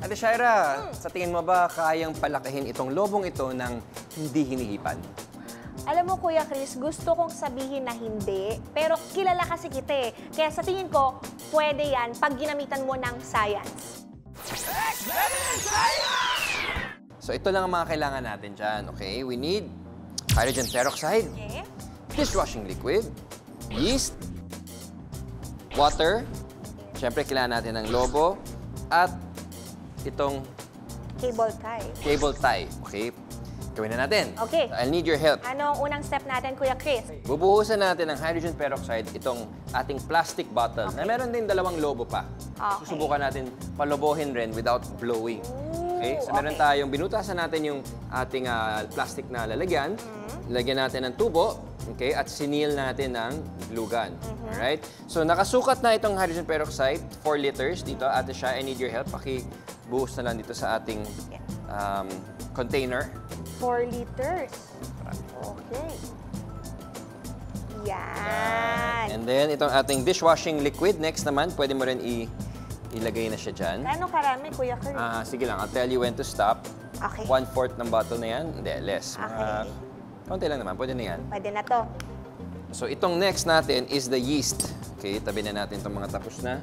Ate Shaira, sa tingin mo ba kayang palakihin itong lobong ito ng hindi hinihipan? Alam mo, Kuya Chris, gusto kong sabihin na hindi, pero kilala kasi kita eh. Kaya sa tingin ko, pwede yan pag ginamitan mo ng science. So ito lang ang mga kailangan natin dyan, okay? We need hydrogen peroxide, Okay. dishwashing liquid, yeast, water, syempre kailangan natin ng lobo, at itong Cable tie. cable tie, okay? Gawin na natin. Okay. I'll need your help. Anong unang step natin, Kuya Chris? Bubuhusan natin ng hydrogen peroxide itong ating plastic bottle na meron din dalawang lobo pa. Okay. Susubukan natin palobohin rin without blowing. Okay? So meron tayong binutasan natin yung ating plastic na lalagyan. Lagyan natin ng tubo, okay? At sinil natin ng glugan. Alright? So nakasukat na itong hydrogen peroxide, 4 liters dito. Ate Shai, I need your help. Pakibuhos na lang dito sa ating container. 4 liters. Okay. Yan. And then, itong ating dishwashing liquid, next naman, pwede mo rin ilagay na siya dyan. Gaano karami, Kuya Chris? Sige lang, I'll tell you when to stop. Okay. 1/4 ng bottle na yan. Hindi, less. Okay. Konti lang naman, pwede na yan. Pwede na to. So, itong next natin is the yeast. Okay, tabi na natin itong mga tapos na.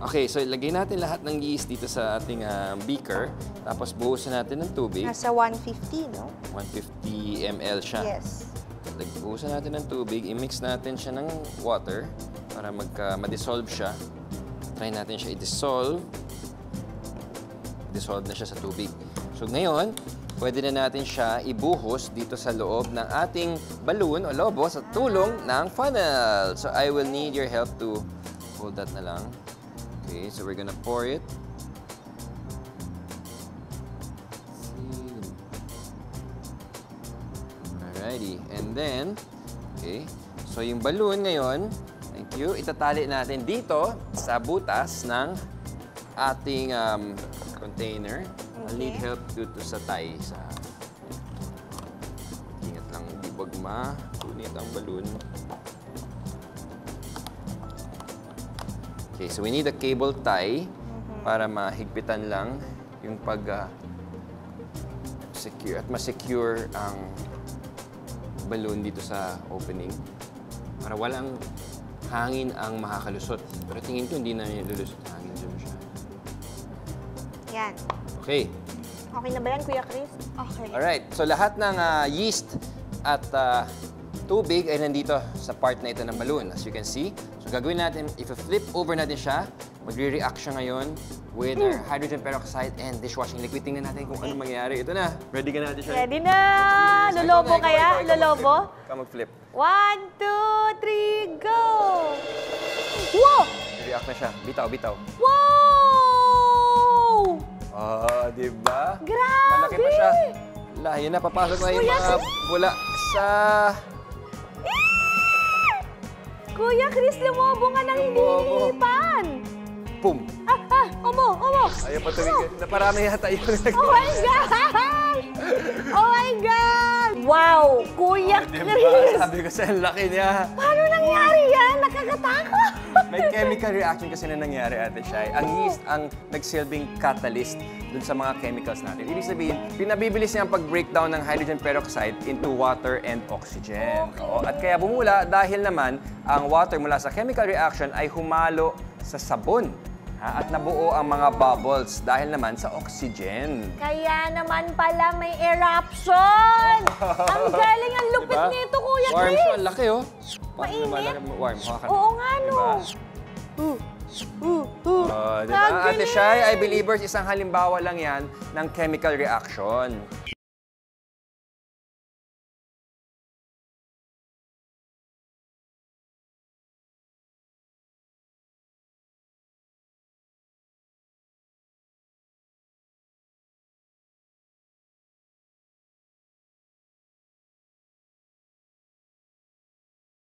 Okay, so ilagay natin lahat ng yeast dito sa ating beaker. Tapos buhusan natin ng tubig. Nasa 150, no? 150 ml siya. Yes. Buhusan natin ng tubig. I-mix natin siya ng water para ma-dissolve siya. Try natin siya i-dissolve. Dissolve na siya sa tubig. So ngayon, pwede na natin siya ibuhos dito sa loob ng ating balloon o lobo sa tulong ng funnel. So I will need your help to hold that na lang. Okay, so we're gonna pour it. Alrighty, and then, okay, so yung balloon ngayon, thank you, itatali natin dito sa butas ng ating container. I'll need help dito sa tie. Ingat lang, di wag makunit ang balloon. Okay, so we need a cable tie para mahigpitan lang yung secure at ma-secure ang balloon dito sa opening para walang hangin ang makakalusot. Pero tingin ko hindi na lulusot ang hangin dyan siya. Yan. Okay. Okay na ba yan, Kuya Chris? Okay. Alright, so lahat ng yeast at tubig ay nandito sa part na ito ng balloon, as you can see. So gagawin natin, if flip over natin siya, magre-react siya ngayon with our hydrogen peroxide and dishwashing liquid. Tingnan natin kung ano mangyayari. Ito na. Ready ka natin siya? Ready na! Lolobo kaya? Lolobo? Ikaw mag-flip. 1, 2, 3, go! Wow! React na siya. Bitaw, bitaw. Wow! Diba? Grabe! Malaki pa siya. Yun na, papasok na yung mga bula sa... Kuya Chris, lumobo nga ng hindi hinihipan. Boom! Omo! Ayaw pa tumigil. Naparami yata yung nag- Oh my God! Oh my God! Wow! Kuya Diba? Chris! Sabi ko sa laki niya. Paano nangyari yan? Nakakatakot! May chemical reaction kasi na nangyari, Ate Shai. Ang yeast ang nagsilbing catalyst dun sa mga chemicals natin. Ibig sabihin, pinabibilis niya ang pag-breakdown ng hydrogen peroxide into water and oxygen. Oo, at kaya bumula dahil naman ang water mula sa chemical reaction ay humalo sa sabon. At nabuo ang mga bubbles dahil naman sa oxygen. Kaya naman pala may eruption! Ang galing, ang lupit Diba? nito, Kuya Warm Chris! siya, laki oh. Mainit? Warm, hawakan. Oo nga, no. Diba? Ate Shai, I believers, isang halimbawa lang yan ng chemical reaction.